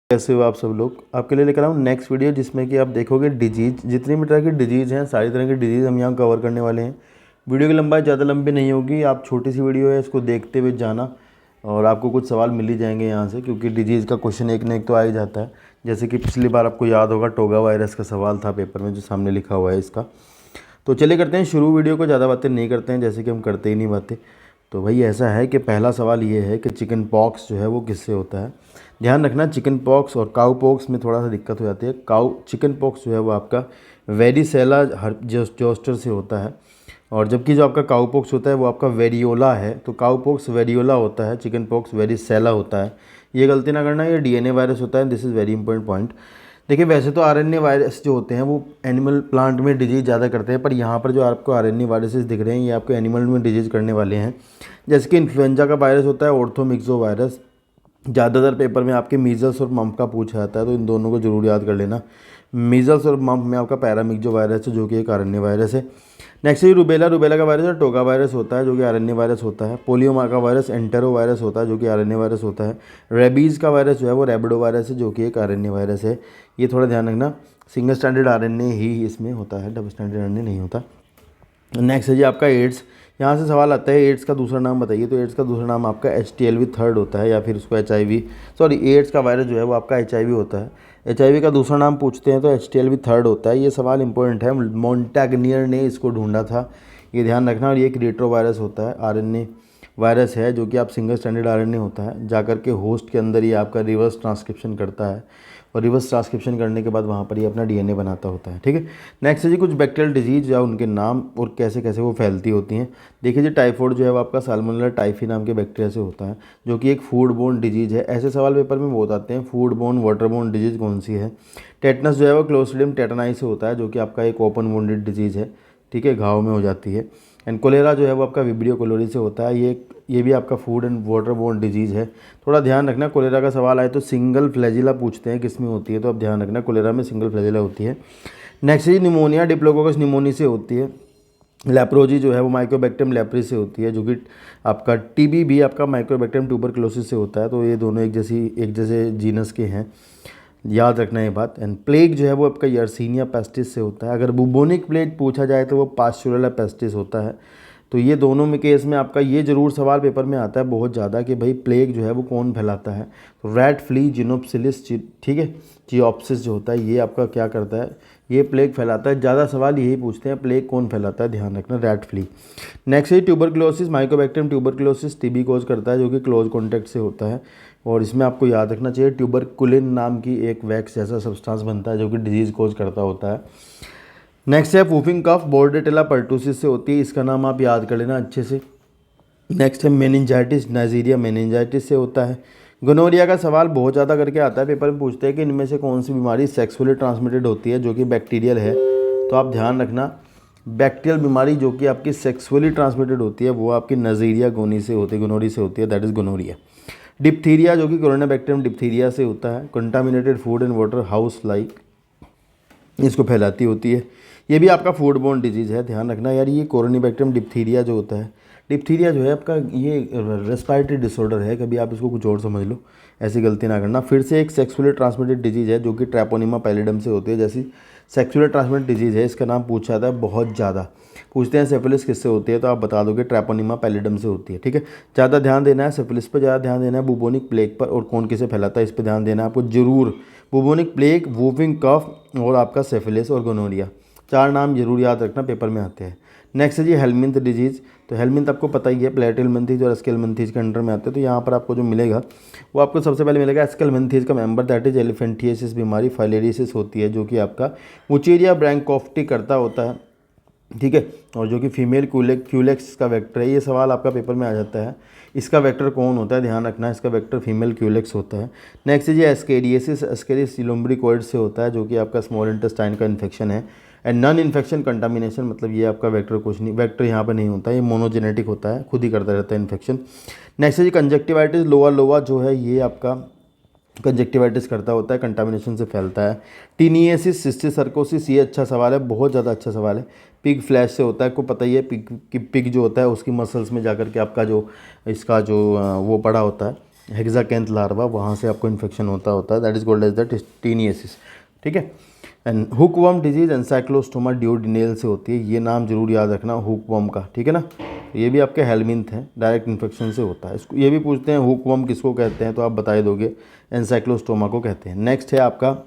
कैसे हो आप सब लोग। आपके लिए लेकर आऊँ नेक्स्ट वीडियो जिसमें कि आप देखोगे डिजीज, जितनी भी तरह की डिजीज़ हैं सारी तरह की डिजीज़ हम यहाँ कवर करने वाले हैं। वीडियो की लंबाई ज़्यादा लंबी नहीं होगी, आप छोटी सी वीडियो है इसको देखते हुए जाना और आपको कुछ सवाल मिल ही जाएंगे यहाँ से, क्योंकि डिजीज़ का क्वेश्चन एक न एक तो आ ही जाता है। जैसे कि पिछली बार आपको याद होगा टोगा वायरस का सवाल था पेपर में जो सामने लिखा हुआ है इसका। तो चलिए करते हैं शुरू वीडियो को, ज़्यादा बातें नहीं करते हैं जैसे कि हम करते ही नहीं बातें। तो भाई ऐसा है कि पहला सवाल ये है कि चिकन पॉक्स जो है वो किससे होता है। ध्यान रखना, चिकन पॉक्स और काऊ पॉक्स में थोड़ा सा दिक्कत हो जाती है। चिकन पॉक्स जो है वो आपका वेरिसेला जोस्टर से होता है, और जबकि जो आपका काऊ पॉक्स होता है वो आपका वेरियोला है। तो काऊ पॉक्स वेरियोला होता है, चिकन पॉक्स वेरिसेला होता है। ये गलती ना करना, ये डीएनए वायरस होता है। This is very important point. देखिए वैसे तो आरएनए वायरस जो होते हैं वो एनिमल प्लांट में डिजीज़ ज़्यादा करते हैं, पर यहाँ पर जो आपको आरएनए वायरसेस दिख रहे हैं ये आपको एनिमल में डिजीज़ करने वाले हैं। जैसे कि इन्फ्लुएंजा का वायरस होता है ऑर्थोमिक्सो वायरस। ज़्यादातर पेपर में आपके मीज़ल्स और मम्प का पूछा जाता है, तो इन दोनों को जरूर याद कर लेना। मीज़ल्स और मम्प में आपका पैरामिक्सो वायरस है जो कि एक आरएनए वायरस है। नेक्स्ट है रूबेला का वायरस और टोगा वायरस होता है जो कि आरएनए वायरस होता है। पोलियो का वायरस एंटेरो वायरस होता है जो कि आरएनए वायरस होता है। रेबीज़ का वायरस जो है वो रैबिडो वायरस है जो कि एक आरएनए वायरस है। ये थोड़ा ध्यान रखना, सिंगल स्टैंडर्ड आरएनए ही इसमें होता है, डबल स्टैंडर्ड आरएनए नहीं होता। नेक्स्ट है जी आपका एड्स। यहाँ से सवाल आता है एड्स का दूसरा नाम बताइए, तो एड्स का दूसरा नाम आपका HTLV थर्ड होता है, या फिर उसको HIV, सॉरी एड्स का वायरस जो है वो आपका HIV होता है। HIV का दूसरा नाम पूछते हैं तो HTLV थर्ड होता है। ये सवाल इंपॉर्टेंट है, मोंटैग्नियर ने इसको ढूंढा था, ये ध्यान रखना। और ये एक रेट्रो वायरस होता है, RNA वायरस है जो कि आप सिंगल स्टैंडर्ड RNA होता है, जाकर के होस्ट के अंदर ये आपका रिवर्स ट्रांसक्रिप्शन करता है, और रिवर्स ट्रांसक्रिप्शन करने के बाद वहाँ पर ये अपना DNA बनाता होता है। ठीक है, नेक्स्ट है जी कुछ बैक्टीरियल डिजीज़ या उनके नाम और कैसे कैसे वो फैलती होती हैं। देखिए जी टाइफॉइड जो है वो आपका साल्मोनेला टाइफी नाम के बैक्टीरिया से होता है जो कि एक फूड बोर्न डिजीज़ है। ऐसे सवाल पेपर में बहुत आते हैं, food borne water borne diseases कौन सी है। टेटनस जो है वो क्लोस्ट्रिडियम टेटनाई से होता है जो कि आपका एक ओपन वुंडेड डिजीज़ है, ठीक है, घाव में हो जाती है। एंड कोलेरा जो है वो आपका विब्रियो कोलोरी से होता है, ये भी आपका food and water borne disease है। थोड़ा ध्यान रखना, कोलेरा का सवाल आए तो सिंगल फ्लैजिला पूछते हैं किस में होती है, तो आप ध्यान रखना कोलेरा में सिंगल फ्लैजिला होती है। नेक्स्ट है निमोनिया, डिप्लोकोकस निमोनी से होती है। लेप्रोजी जो है वो माइक्रोबैक्टीरियम लेप्री से होती है, जो कि आपका TB भी आपका माइक्रोबैक्टीरियम ट्यूबरक्लोसिस से होता है। तो ये दोनों एक जैसे जीनस के हैं, याद रखना ये बात। एंड प्लेग जो है वो आपका यर्सीनिया पेस्टिस से होता है। अगर बुबोनिक प्लेग पूछा जाए तो वो पास्चुरेला पेस्टिस होता है। तो ये दोनों में केस में आपका ये जरूर सवाल पेपर में आता है बहुत ज़्यादा कि भाई प्लेग जो है वो कौन फैलाता है। तो रैट फ्ली जिनोप्सिलिस, ठीक है, चियोप्सिस जो होता है ये आपका क्या करता है, ये प्लेग फैलाता है। ज़्यादा सवाल यही पूछते हैं प्लेग कौन फैलाता है, ध्यान रखना रैट फ्ली। नेक्स्ट है ट्यूबरक्लोसिस, माइकोबैक्टीरियम ट्यूबरक्लोसिस TB कोज करता है जो कि क्लोज कॉन्टैक्ट से होता है। और इसमें आपको याद रखना चाहिए ट्यूबरकुलिन नाम की एक वैक्स जैसा सब्सटेंस बनता है जो कि डिजीज़ कोज करता होता है। नेक्स्ट है वूफिंग कफ, बोर्डेटेला पर्टूसिस से होती है, इसका नाम आप याद कर लेना अच्छे से। नेक्स्ट है मेनिंजाइटिस, नाइजीरिया मेनिंजाइटिस से होता है। गोनोरिया का सवाल बहुत ज़्यादा करके आता है पेपर में, पूछते हैं कि इनमें से कौन सी बीमारी सेक्सुअली ट्रांसमिटेड होती है जो कि बैक्टीरियल है। तो आप ध्यान रखना बैक्टीरियल बीमारी जो कि आपकी सेक्सुअली ट्रांसमिटेड होती है वो आपकी नाइजीरिया गोनी से होती है, गोनोरी से होती है, दैट इज़ गोनोरिया। डिप्थीरिया जो कि कोरोनाबैक्टीरियम डिप्थीरिया से होता है, contaminated food and water house like इसको फैलाती होती है। ये भी आपका फूड बोर्न डिजीज़ है, ध्यान रखना यार। ये कोरोनाबैक्टीरियम डिप्थीरिया जो होता है, डिप्थीरिया जो है आपका ये रेस्पिरेटरी डिसऑर्डर है, कभी आप इसको कुछ और समझ लो, ऐसी गलती ना करना। फिर से एक सेक्सुअली ट्रांसमिटेड डिजीज़ है जो कि ट्रैपोनिमा पैलिडम से होती है, जैसी सेक्सुअली ट्रांसमिटेड डिजीज़ है। इसका नाम पूछा जाता है बहुत ज़्यादा, पूछते हैं सिफिलिस किससे होती है, तो आप बता दोगे ट्रैपोनिमा पैलिडम से होती है। ठीक है, ज़्यादा ध्यान देना है सिफिलिस पर, ज़्यादा ध्यान देना है बुबोनिक प्लेग पर, और कौन किसे फैलाता है इस पर ध्यान देना है आपको जरूर। बुबोनिक प्लेग, वूफिंग कफ और आपका सिफिलिस और गोनोरिया, चार नाम जरूर याद रखना, पेपर में आते हैं। नेक्स्ट है जी हेलमिंथ डिजीज़। तो हेलमिंथ आपको पता ही है प्लेटिलमेंथीज और एस्केलमेंथीज के अंडर में आते हैं। तो यहाँ पर आपको जो मिलेगा वो आपको सबसे पहले मिलेगा एस्केलमेंथीज का मेंबर, दैट इज एलिफेंटियासिस बीमारी फाइलेरियसिस होती है जो कि आपका वुचेरिया ब्रैंकोफ्टी करता होता है, ठीक है, और जो कि फीमेल क्यूलेक्स का वेक्टर है। ये सवाल आपका पेपर में आ जाता है, इसका वेक्टर कौन होता है, ध्यान रखना, इसका वेक्टर फीमेल क्यूलेक्स होता है। नेक्स्ट है जी एस्केरियसिस, एस्केरियस लुम्ब्रिकोइड से होता है जो कि आपका स्मॉल इंटेस्टाइन का इन्फेक्शन है। एंड नॉन इन्फेक्शन कंटामिनेशन, मतलब ये आपका वेक्टर कुछ नहीं, वेक्टर यहाँ पर नहीं होता, ये मोनोजेनेटिक होता है, खुद ही करता रहता है इन्फेक्शन। नेक्स्ट है जी कंजक्टिवाइटिस, लोआ जो है ये आपका कंजक्टिवाइटिस करता होता है, कंटामिनेशन से फैलता है। टीनियसिस, सिस्टिसर्कोसिस, ये अच्छा सवाल है, बहुत ज़्यादा अच्छा सवाल है। पिग फ्लैश से होता है, आपको पता ही है पिग जो होता है उसकी मसल्स में जाकर के आपका जो इसका जो वो पड़ा होता है, हेक्साकैंथ लार्वा, वहाँ से आपको इन्फेक्शन होता है, that is called as the taeniasis. ठीक है। And hookworm disease Ancylostoma duodenale से होती है, ये नाम जरूर याद रखना हुकवर्म का। ठीक है ना, ये भी आपके हेलमिंथ है, डायरेक्ट इन्फेक्शन से होता है। इसको ये भी पूछते हैं हुकवर्म किसको कहते हैं, तो आप बता ही दोगे, एंसाइक्लोस्टोमा को कहते हैं। नेक्स्ट है आपका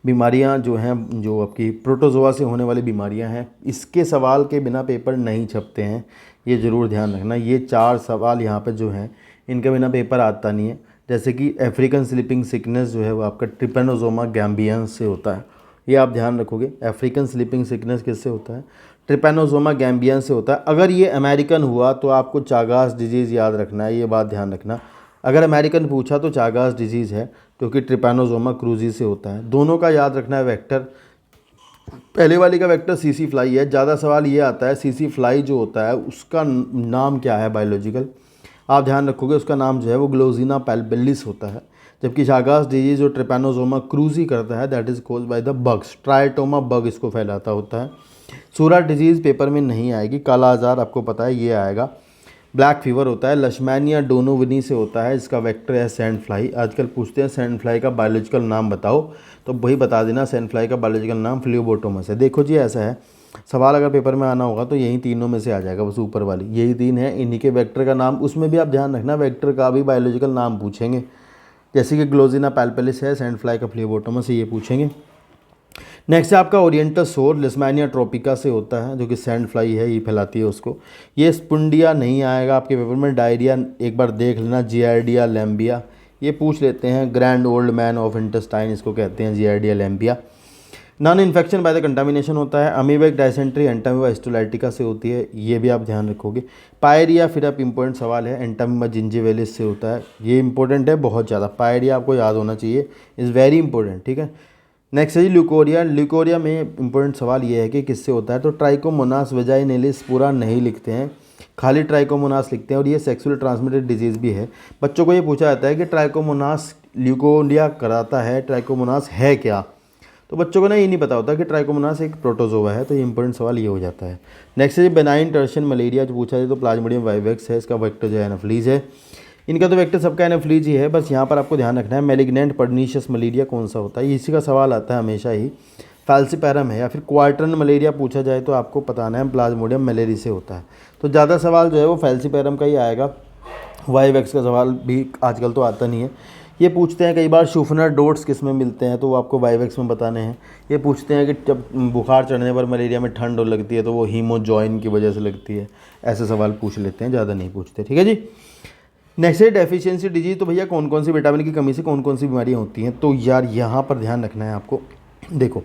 बीमारियां जो हैं, जो आपकी प्रोटोजोआ से होने वाली बीमारियां हैं, इसके सवाल के बिना पेपर नहीं छपते हैं, ये ज़रूर ध्यान रखना। ये 4 सवाल यहाँ पे जो हैं इनके बिना पेपर आता नहीं है। जैसे कि अफ्रीकन स्लीपिंग सिकनेस जो है वो आपका ट्रिपेनोसोमा गैम्बियंस से होता है, ये आप ध्यान रखोगे। अफ्रीकन स्लीपिंग सिकनेस किससे होता है, ट्रिपेनोसोमा गैम्बियंस से होता है। अगर ये अमेरिकन हुआ तो आपको चागास डिजीज़ याद रखना है, ये बात ध्यान रखना। अगर अमेरिकन पूछा तो चागास डिजीज़ है, क्योंकि ट्रिपेनोसोमा क्रूजी से होता है। दोनों का याद रखना है वेक्टर, पहले वाली का वेक्टर सीसी फ्लाई है। ज़्यादा सवाल ये आता है सीसी फ्लाई जो होता है उसका नाम क्या है बायोलॉजिकल, आप ध्यान रखोगे उसका नाम जो है वो ग्लोजिना पैल्पेलिस होता है। जबकि चागास डिजीज जो ट्रिपेनोसोमा क्रूजी करता है that is caused by the bugs, Triatoma bug इसको फैलाता होता है। सूरा डिजीज़ पेपर में नहीं आएगी, काला आजार आपको पता है ये आएगा। ब्लैक फीवर होता है, लश्मैनिया डोनोविनी से होता है, इसका वेक्टर है सैंड फ्लाई। आजकल पूछते हैं सैंड फ्लाई का बायोलॉजिकल नाम बताओ, तो वही बता देना, सैंड फ्लाई का बायोलॉजिकल नाम फ्लियोबोटोमस है। देखो जी ऐसा है, सवाल अगर पेपर में आना होगा तो यही तीनों में से आ जाएगा, बस ऊपर वाली यही 3 है, इन्हीं के वेक्टर का नाम। उसमें भी आप ध्यान रखना वेक्टर का भी बायोलॉजिकल नाम पूछेंगे, जैसे कि ग्लोजिना पैल्पेलिस है, सैंड फ्लाई का फ्लियोबोटोमस है, ये पूछेंगे। नेक्स्ट है आपका ओरिएंटल सोर, लिस्मैनिया ट्रोपिका से होता है, जो कि सैंड फ्लाई है ये फैलाती है उसको। ये स्पुंडिया नहीं आएगा आपके पेपर में। डायरिया एक बार देख लेना, जियार्डिया लैम्बिया, ये पूछ लेते हैं। Grand old man of intestine इसको कहते हैं, Giardia lamblia. Non infection by the contamination होता है। अमीबिक डायसेंट्री एंटामीबा हिस्टोलाइटिका से होती है, ये भी आप ध्यान रखोगे। पायरिया फिर आप इंपॉर्टेंट सवाल है, एंटामीबा जिंजिवेलिस से होता है, ये इंपॉर्टेंट है बहुत ज़्यादा। पायरिया आपको याद होना चाहिए, इज़ वेरी इंपॉर्टेंट। ठीक है। नेक्स्ट है जी ल्यूकोरिया। ल्यूकोरिया में इंपॉर्टेंट सवाल ये है कि किससे होता है, तो ट्राइकोमोनास वेजाइनेलिस पूरा नहीं लिखते हैं, खाली ट्राइकोमोनास लिखते हैं, और ये सेक्सुअल ट्रांसमिटेड डिजीज़ भी है। बच्चों को ये पूछा जाता है कि ट्राइकोमोनास ल्यूकोरिया कराता है, ट्राइकोमोनास है क्या, तो बच्चों को ना ये नहीं पता होता कि ट्राइकोमोनास एक प्रोटोजोआ है, तो ये इंपॉर्टेंट सवाल ये हो जाता है। नेक्स्ट है बेनाइन टर्शियन मलेरिया, जो पूछा जाए तो प्लाज्मोडियम वाइवेक्स है, इसका वेक्टर जो है एनाफ्लीज है। इनका तो वेक्टर सबका एनाफ्लीज ही है, बस यहाँ पर आपको ध्यान रखना है मैलिग्नेंट पर्नीशियस मलेरिया कौन सा होता है, इसी का सवाल आता है हमेशा ही। फैल्सिपैरम है, या फिर क्वार्टरन मलेरिया पूछा जाए तो आपको बताना है प्लाज्मोडियम मलेरी से होता है। तो ज़्यादा सवाल जो है वो फैल्सिपैरम का ही आएगा, वाइवेक्स का सवाल भी आजकल तो आता नहीं है। ये पूछते हैं कई बार शूफनर डोट्स किस में मिलते हैं, तो वो आपको वाइवेक्स में बताने हैं। ये पूछते हैं कि जब बुखार चढ़ने पर मलेरिया में ठंड लगती है तो वो हीमोजॉइन की वजह से लगती है, ऐसे सवाल पूछ लेते हैं, ज़्यादा नहीं पूछते। ठीक है जी। नेक्स्ट है डेफिशिएंसी डिजीज, तो भैया कौन कौन सी विटामिन की कमी से कौन कौन सी बीमारियाँ होती हैं, तो यार यहाँ पर ध्यान रखना है आपको। देखो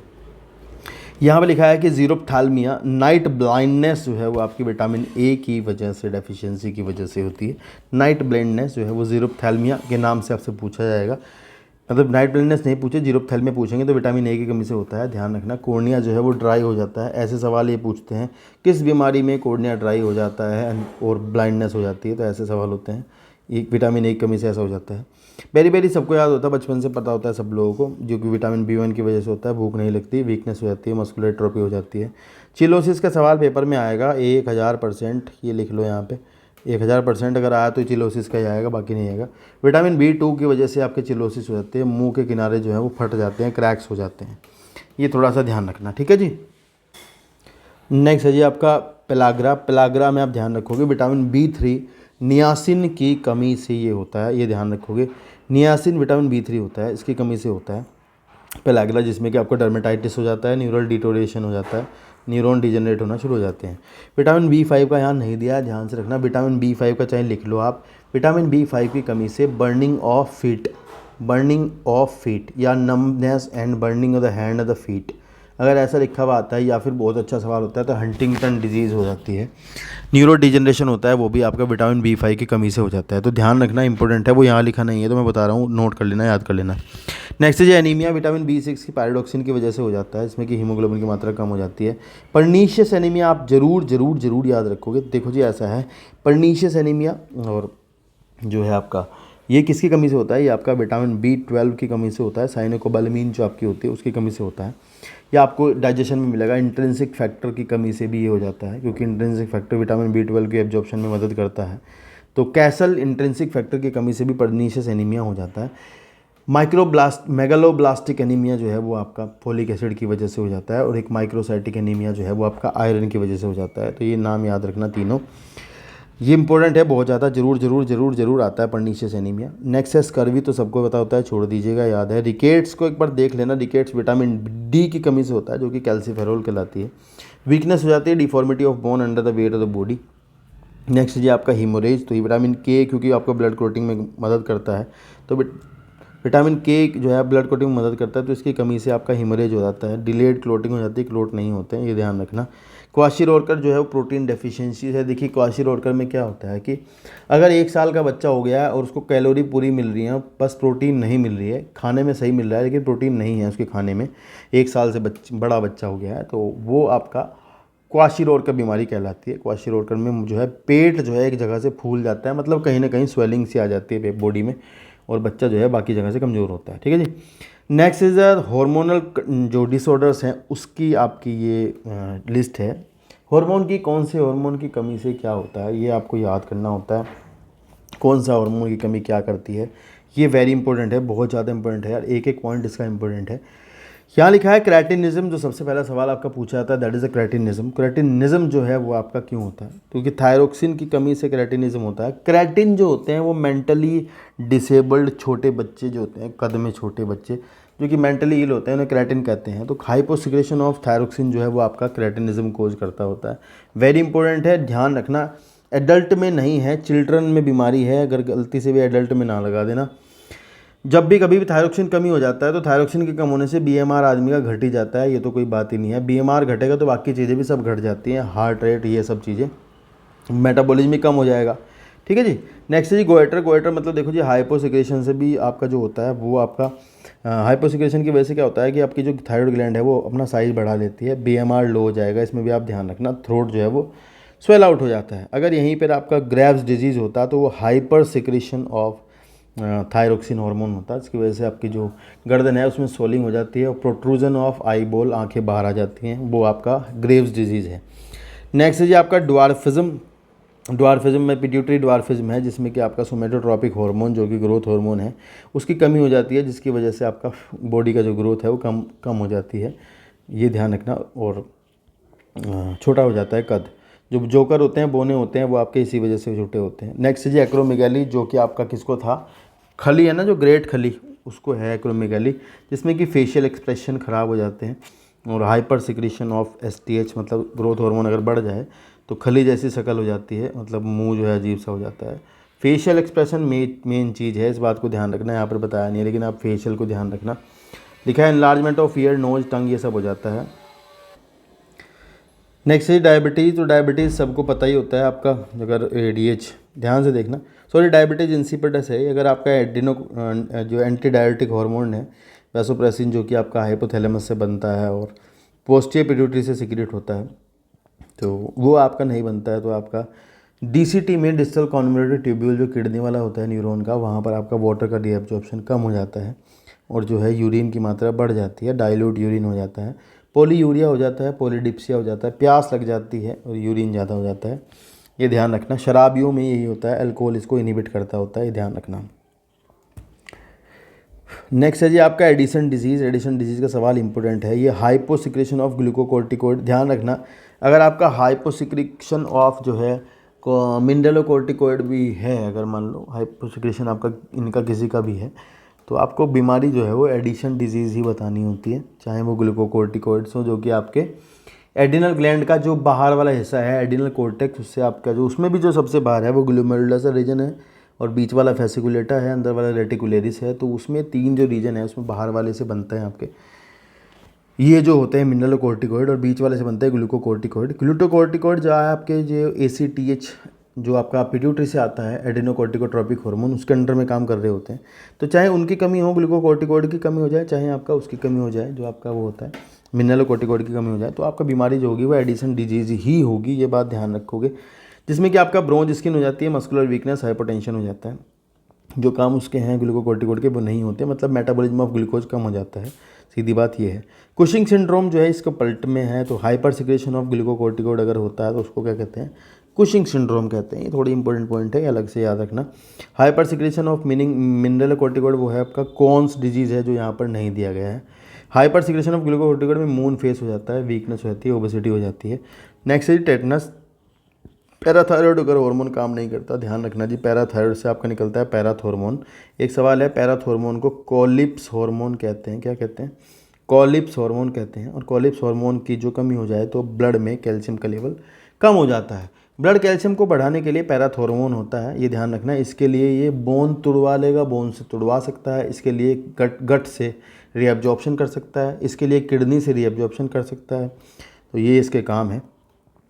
यहाँ पर लिखा है कि ज़ीरोप्थैल्मिया, नाइट ब्लाइंडनेस जो है वो आपकी विटामिन ए की वजह से, डेफिशिएंसी की वजह से होती है। नाइट ब्लाइंडनेस जो है वो ज़ीरोप्थैल्मिया के नाम से आपसे पूछा जाएगा, मतलब नाइट ब्लाइंडनेस नहीं पूछे, ज़ीरोप्थैल्मिया पूछेंगे तो विटामिन ए की कमी से होता है, ध्यान रखना। कोर्निया जो है वो ड्राई हो जाता है, ऐसे सवाल ये पूछते हैं किस बीमारी में कोर्निया ड्राई हो जाता है और ब्लाइंडनेस हो जाती है, तो ऐसे सवाल होते हैं, एक विटामिन ए की कमी से ऐसा हो जाता है। बेरी सबको याद होता है, बचपन से पता होता है सब लोगों को, जो कि विटामिन B1 की वजह से होता है, भूख नहीं लगती, वीकनेस हो जाती है, मस्कुलर एट्रोफी हो जाती है। चिलोसिस का सवाल पेपर में आएगा 1000%, ये लिख लो यहाँ पे, 1000% अगर आया तो चिलोसिस का ही आएगा, बाकी नहीं आएगा। विटामिन B2 की वजह से आपके चिलोसिस हो जाते हैं, मुँह के किनारे जो है वो फट जाते हैं, क्रैक्स हो जाते हैं, ये थोड़ा सा ध्यान रखना। ठीक है जी। नेक्स्ट है जी आपका पेलाग्रा। पेलाग्रा में आप ध्यान रखोगे विटामिन B3 नियासिन की कमी से ये होता है, ये ध्यान रखोगे। नियासिन विटामिन B3 होता है, इसकी कमी से होता है पेलाग्रा, जिसमें कि आपको डर्मेटाइटिस हो जाता है, न्यूरल डिटोरेशन हो जाता है, न्यूरॉन डिजनरेट होना शुरू हो जाते हैं। विटामिन B5 का यहाँ नहीं दिया है, ध्यान से रखना। विटामिन B5 का चाहे लिख लो आप। विटामिन B5 की कमी से बर्निंग ऑफ फीट या numbness and burning of the hand of the feet, अगर ऐसा लिखा हुआ आता है, या फिर बहुत अच्छा सवाल होता है तो हंटिंगटन डिजीज़ हो जाती है, न्यूरो डिजनरेशन होता है, वो भी आपका विटामिन B5 की कमी से हो जाता है, तो ध्यान रखना, इंपॉर्टेंट है। वो यहाँ लिखा नहीं है तो मैं बता रहा हूँ, नोट कर लेना, याद कर लेना। नेक्स्ट है एनीमिया, विटामिन B6 की पैराडॉक्सिन की वजह से हो जाता है, इसमें कि हीमोग्लोबिन की मात्रा कम हो जाती है। पर्नीशियस एनीमिया आप जरूर याद रखोगे। देखो जी ऐसा है, पर्नीशियस एनीमिया और जो है आपका ये किसकी कमी से होता है, ये आपका विटामिन B12 की कमी से होता है, साइनोकोबालामिन जो आपकी होती है उसकी कमी से होता है। या आपको डाइजेशन में मिलेगा, इंट्रिंसिक फैक्टर की कमी से भी ये हो जाता है, क्योंकि इंट्रिंसिक फैक्टर विटामिन B12 के एब्जॉर्प्शन में मदद करता है। तो कैसल इंट्रिंसिक फैक्टर की कमी से भी पर्नीशियस एनीमिया हो जाता है। मेगालोब्लास्टिक एनीमिया जो है वो आपका फोलिक एसिड की वजह से हो जाता है, और एक माइक्रोसाइटिक एनीमिया जो है वो आपका आयरन की वजह से हो जाता है। तो ये नाम याद रखना तीनों, ये इंपॉर्टेंट है बहुत ज़्यादा, जरूर जरूर जरूर जरूर आता है पर्नीशियस एनीमिया। नेक्स्ट है स्कर्वी, तो सबको पता होता है, छोड़ दीजिएगा, याद है। रिकेट्स को एक बार देख लेना, रिकेट्स विटामिन डी की कमी से होता है जो कि कैल्सीफेरोल कहलाती है। वीकनेस हो जाती है, deformity of bone under the weight of the body. Next जी आपका हीमोरेज, तो विटामिन के क्योंकि आपको ब्लड क्लोटिंग में मदद करता है, तो विटामिन के जो है ब्लड क्लोटिंग में मदद करता है, तो इसकी कमी से आपका हीमोरेज हो जाता है, डिलेड क्लोटिंग हो जाती है, क्लोट नहीं होते हैं, ये ध्यान रखना। क्वाशीरोडकर जो है वो प्रोटीन डेफिशिएंसी है। देखिए क्वाशीरोडकर में क्या होता है कि अगर 1 साल का बच्चा हो गया है और उसको कैलोरी पूरी मिल रही है, बस प्रोटीन नहीं मिल रही है, खाने में सही मिल रहा है लेकिन प्रोटीन नहीं है उसके खाने में, 1 साल से बड़ा बच्चा हो गया है, तो वो आपका क्वाशीरोडकर बीमारी कहलाती है। क्वाशीरोडकर में जो है पेट जो है एक जगह से फूल जाता है, मतलब कहीं ना कहीं स्वेलिंग सी आ जाती है बॉडी में, और बच्चा जो है बाकी जगह से कमज़ोर होता है। ठीक है जी। नेक्स्ट इज़ हार्मोनल जो डिसऑर्डर्स हैं उसकी आपकी ये लिस्ट है। हार्मोन की, कौन से हार्मोन की कमी से क्या होता है ये आपको याद करना होता है, कौन सा हार्मोन की कमी क्या करती है, ये वेरी इंपॉर्टेंट है, बहुत ज़्यादा इंपॉर्टेंट है यार, एक एक पॉइंट इसका इंपॉर्टेंट है। यहाँ लिखा है क्रेटिनिज्म, जो सबसे पहला सवाल आपका पूछा जाता है, that is a cretinism. Cretinism जो है वो आपका क्यों होता है, क्योंकि थायरोक्सिन की कमी से क्रेटिनिज्म होता है। क्रेटिन जो होते हैं वो मेंटली डिसेबल्ड छोटे बच्चे जो होते हैं, कद में छोटे बच्चे जो कि मेंटली इल होते हैं, उन्हें क्रेटिन कहते हैं। तो हाइपोसिक्रेशन ऑफ थायरोक्सिन जो है वो आपका क्रेटिनिज्म कोज करता होता है। वेरी इंपॉर्टेंट है, ध्यान रखना। एडल्ट में नहीं है, चिल्ड्रन में बीमारी है, अगर गलती से भी एडल्ट में ना लगा देना। जब भी कभी भी थायरोक्सिन कमी हो जाता है तो थायरोक्सिन के कम होने से बीएमआर आदमी का घट ही जाता है, ये तो कोई बात ही नहीं है। बीएमआर घटेगा तो बाकी चीज़ें भी सब घट जाती हैं, हार्ट रेट, ये सब चीज़ें, मेटाबॉलिज्म भी कम हो जाएगा। ठीक है जी। नेक्स्ट है जी गोइटर। गोइटर मतलब देखो जी हाइपोसिक्रेशन से भी आपका जो होता है वो आपका हाइपोसिक्रेशन की वजह से क्या होता है कि आपकी जो थायराइड ग्लैंड है वो अपना साइज बढ़ा लेती है, बीएमआर लो हो जाएगा, इसमें भी आप ध्यान रखना। थ्रोट जो है वो स्वेल आउट हो जाता है। अगर यहीं पर आपका ग्रेव्स डिजीज़ होता तो वो hyper secretion of thyroxine hormone होता है, इसकी वजह से आपकी जो गर्दन है उसमें सोलिंग हो जाती है और प्रोट्रूजन ऑफ आई बॉल, आंखें बाहर आ जाती हैं, वो आपका ग्रेव्स डिजीज़ है। नेक्स्ट है जी आपका ड्वार्फिज्म। ड्वार्फिज्म में पिट्यूटरी ड्वार्फिज्म है, जिसमें कि आपका सोमेटोट्रॉपिक हार्मोन जो कि ग्रोथ हार्मोन है उसकी कमी हो जाती है, जिसकी वजह से आपका बॉडी का जो ग्रोथ है वो कम हो जाती है, ये ध्यान रखना। और छोटा हो जाता है कद, जो जोकर होते हैं, बोने होते हैं, वो आपके इसी वजह से छोटे होते हैं। नेक्स्ट जी एक्रोमेगाली, जो कि आपका किसको था, खली है ना, जो ग्रेट खली, उसको है एक्रोमेगाली, जिसमें कि फेशियल एक्सप्रेशन ख़राब हो जाते हैं और हाइपर सिक्रेशन ऑफ एसटीएच, मतलब ग्रोथ हार्मोन अगर बढ़ जाए तो खली जैसी शक्ल हो जाती है, मतलब मुंह जो है अजीब सा हो जाता है। फेशियल एक्सप्रेशन मेन चीज़ है, इस बात को ध्यान रखना, यहाँ पर बताया नहीं है लेकिन आप फेशियल को ध्यान रखना। लिखा है एनलार्जमेंट ऑफ ईयर, नोज, टंग, ये सब हो जाता है। नेक्स्ट है डायबिटीज़। तो डायबिटीज़ सबको पता ही होता है आपका, अगर एडीएच, ध्यान से देखना, सॉरी डायबिटीज़ इंसिपिडस है। अगर आपका एडिनो जो एंटी डायबिटिक हार्मोन है वैसोप्रेसिन, जो कि आपका हाइपोथैलेमस से बनता है और पोस्टीरियर पिट्यूटरी से सीक्रेट होता है, तो वो आपका नहीं बनता है, तो आपका डीसीटी में, डिस्टल कॉन्वोल्यूटेड ट्यूब्यूल, जो किडनी वाला होता है न्यूरॉन का, वहाँ पर आपका वाटर का डीएब्जॉर्प्शन कम हो जाता है और जो है यूरिन की मात्रा बढ़ जाती है, डाइल्यूट यूरिन हो जाता है, पॉलीयूरिया हो जाता है, पॉलीडिप्सिया हो जाता है, प्यास लग जाती है और यूरिन ज़्यादा हो जाता है, ये ध्यान रखना। शराबियों में यही होता है, अल्कोहल इसको इनहिबिट करता होता है, ये ध्यान रखना। नेक्स्ट है जी आपका एडिशन डिजीज़। एडिशन डिजीज़ का सवाल इंपॉर्टेंट है, ये हाइपोसिक्रेशन ऑफ ग्लूकोकोर्टिकोइड, ध्यान रखना। अगर आपका हाइपोसिक्रेशन ऑफ जो है मिनरलोकोर्टिकोइड भी है, अगर मान लो हाइपोसिक्रेशन आपका इनका किसी का भी है, तो आपको बीमारी जो है वो एडिशन डिजीज़ ही बतानी होती है, चाहे वो ग्लूकोकोर्टिकोइड्स हो, जो कि आपके एडिनल ग्लैंड का जो बाहर वाला हिस्सा है, एडिनल कोर्टेक्स, उससे आपका जो उसमें भी जो सबसे बाहर है वो ग्लोमेरुलस रीजन है और बीच वाला फेसिकुलेटा है, अंदर वाला रेटिकुलेरिस है, तो उसमें 3 जो रीजन है उसमें बाहर वाले से बनते हैं आपके ये जो होते हैं मिनरलोकोर्टिकोइड और बीच वाले से बनते हैं ग्लूकोकोर्टिकोइड। ग्लूकोकोर्टिकोइड जो है आपके जो ACTH जो आपका पिट्यूटरी से आता है, एडिनोकोर्टिकोट्रोपिक हार्मोन, उसके अंडर में काम कर रहे होते हैं, तो चाहे उनकी कमी हो, ग्लूकोकोर्टिकोइड की कमी हो जाए, चाहे आपका उसकी कमी हो जाए, जो आपका वो होता है मिनरलोकोर्टिकोइड की कमी हो जाए, तो आपका बीमारी जो होगी वो एडिशन डिजीज़ ही होगी, ये बात ध्यान रखोगे। जिसमें कि आपका ब्रोंज स्किन हो जाती है, मस्कुलर वीकनेस, हाइपोटेंशन हो जाता है, जो काम उसके हैं ग्लूकोकोर्टिकोइड के वो नहीं होते, मतलब मेटाबॉलिज्म ऑफ ग्लूकोज कम हो जाता है, सीधी बात ये है। कुशिंग सिंड्रोम जो है इसको पलट में है, तो हाइपर सिक्रेशन ऑफ ग्लूकोकोर्टिकोइड अगर होता है तो उसको क्या कहते हैं, कुशिंग सिंड्रोम कहते हैं, ये थोड़ी इंपॉर्टेंट पॉइंट है, अलग से याद रखना। हाइपर सिक्रेशन ऑफ मिनरल कोर्टिकॉइड वो है आपका कॉन्स डिजीज़ है जो यहाँ पर नहीं दिया गया है। हाइपर सिक्रेशन ऑफ ग्लूकोकोर्टिकॉइड में मून फेस हो जाता है, वीकनेस हो जाती है, ओबेसिटी हो जाती है। नेक्स्ट है टेटनस। पैराथायरॉयड अगर हार्मोन काम नहीं करता, ध्यान रखना जी, पैराथायरॉयड से आपका निकलता है पैराथॉर्मोन। एक सवाल है, पैराथॉर्मोन को कॉलिप्स हार्मोन कहते हैं, क्या कहते हैं? कॉलिप्स हार्मोन कहते हैं। और कॉलिप्स हार्मोन की जो कमी हो जाए तो ब्लड में कैल्शियम का लेवल कम हो जाता है। ब्लड कैल्शियम को बढ़ाने के लिए पैराथॉर्मोन होता है, ये ध्यान रखना। इसके लिए ये बोन तुड़वा लेगा, बोन से तुड़वा सकता है। इसके लिए गट से रीअब्जॉर्प्शन कर सकता है। इसके लिए किडनी से रीअब्जॉर्प्शन कर सकता है। तो ये इसके काम है।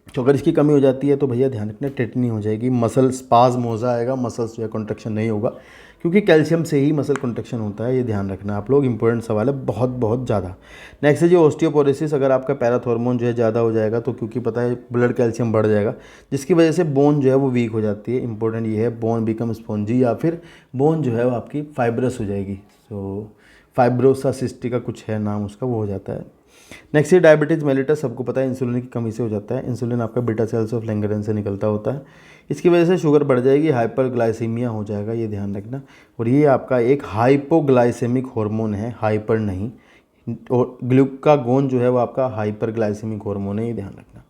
तो अगर इसकी कमी हो जाती है तो भैया ध्यान रखना, टेटनी हो जाएगी, मसल स्पाज्म हो जाएगा, मसल्स जो है कॉन्ट्रैक्शन नहीं होगा, क्योंकि कैल्शियम से ही मसल कॉन्ट्रैक्शन होता है, ये ध्यान रखना आप लोग। इंपॉर्टेंट सवाल है, बहुत बहुत ज़्यादा। नेक्स्ट है जी ऑस्टियोपोरोसिस। अगर आपका पैराथॉर्मोन जो है ज़्यादा हो जाएगा तो क्योंकि पता है ब्लड कैल्शियम बढ़ जाएगा, जिसकी वजह से बोन जो है वो वीक हो जाती है। इंपॉर्टेंट ये है, बोन बिकम स्पॉन्जी या फिर बोन जो है वो आपकी फाइब्रस हो जाएगी। तो फाइब्रोसा सिस्टिका कुछ है नाम उसका, वो हो जाता है। नेक्स्ट है डायबिटीज़ मेलिटस। सबको पता है इंसुलिन की कमी से हो जाता है। इंसुलिन आपका बीटा सेल्स ऑफ लैंगरेन से निकलता होता है, इसकी वजह से शुगर बढ़ जाएगी, हाइपरग्लाइसीमिया हो जाएगा, ये ध्यान रखना। और ये आपका एक हाइपोग्लाइसेमिक हार्मोन है, हाइपर नहीं। और ग्लूकागोन जो है वो आपका हाइपरग्लाइसेमिक हार्मोन है, ये ध्यान रखना।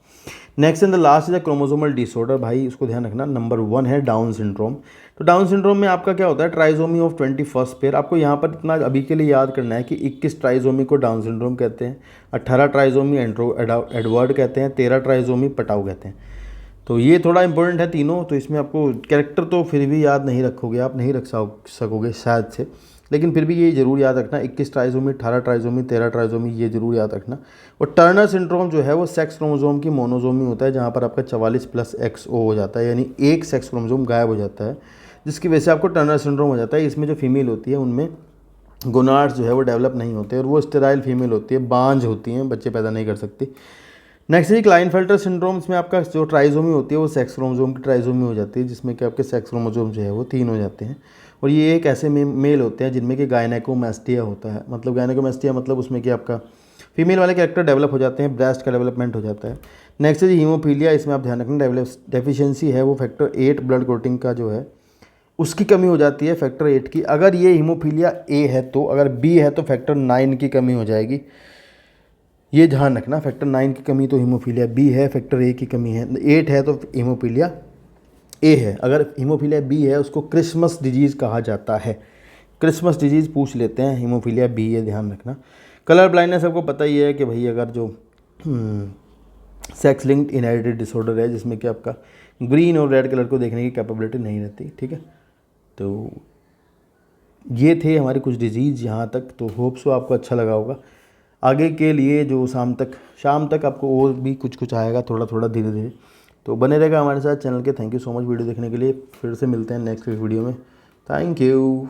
Next and the last is the chromosomal disorder. भाई इसको ध्यान रखना, नंबर 1 है डाउन सिंड्रोम। तो डाउन सिंड्रोम में आपका क्या होता है, ट्राइजोमी ऑफ 21 पेयर। आपको यहाँ पर इतना अभी के लिए याद करना है कि 21 ट्राइजोमी को डाउन सिंड्रोम कहते हैं, 18 ट्राइजोमी एडवर्ड कहते हैं, 13 ट्राइजोमी पटाऊ कहते हैं। तो ये थोड़ा इंपॉर्टेंट है तीनों। तो इसमें आपको कैरेक्टर तो फिर भी याद नहीं रखोगे, आप नहीं रख सकोगे शायद से, लेकिन फिर भी ये जरूर याद रखना, 21 ट्राइजोमी, 18 ट्राइजोमी, 13 ट्राइजोमी, ये जरूर याद रखना। और टर्नर सिंड्रोम जो है वो सेक्स क्रोमोसोम की मोनोजोमी होता है, जहाँ पर आपका 44 + XO हो जाता है, यानी एक सेक्स क्रोमोसोम गायब हो जाता है, जिसकी वजह से आपको टर्नर सिंड्रोम हो जाता है। इसमें जो फीमेल होती है उनमें गोनाड्स जो है वो डेवलप नहीं होते और वो स्टेराइल फीमेल होती है, बांझ होती हैं, बच्चे पैदा नहीं कर सकती। नेक्स्ट है क्लाइनफेल्टर सिंड्रोम। इसमें आपका जो ट्राइजोमी होती है वो सेक्स क्रोमोसोम की ट्राइजोमी हो जाती है, जिसमें कि आपके सेक्स क्रोमोसोम जो है वो 3 हो जाते हैं। और ये एक ऐसे मेल होते हैं जिनमें कि गायनेकोमैस्टिया होता है। मतलब गायनेकोमैस्टिया मतलब उसमें कि आपका फीमेल वाले कैरेक्टर डेवलप हो जाते हैं, ब्रेस्ट का डेवलपमेंट हो जाता है। नेक्स्ट है जी हीमोफीलिया। इसमें आप ध्यान रखना, डेफिशिएंसी है वो फैक्टर 8 ब्लड क्लोटिंग का जो है उसकी कमी हो जाती है, फैक्टर 8 की। अगर ये हीमोफीलिया ए है तो, अगर बी है तो फैक्टर 9 की कमी हो जाएगी, ये ध्यान रखना। फैक्टर 9 की कमी तो हीमोफीलिया बी है, फैक्टर ए की कमी है 8 है तो हीमोफीलिया ए है। अगर हीमोफीलिया बी है उसको क्रिसमस डिजीज़ कहा जाता है। क्रिसमस डिजीज़ पूछ लेते हैं, हीमोफीलिया बी, ये ध्यान रखना। कलर ब्लाइंडनेस सबको पता ही है कि भाई अगर जो सेक्स लिंक्ड इनहेरिटेड डिसऑर्डर है, जिसमें कि आपका ग्रीन और रेड कलर को देखने की कैपेबिलिटी नहीं रहती, ठीक है। तो ये थे हमारे कुछ डिजीज़ यहाँ तक। तो होप सो आपको अच्छा लगा होगा। आगे के लिए जो शाम तक आपको और भी कुछ आएगा, थोड़ा थोड़ा धीरे धीरे। तो बने रहेगा हमारे साथ चैनल के। Thank you so much video देखने के लिए। फिर से मिलते हैं नेक्स्ट वीडियो में। Thank you.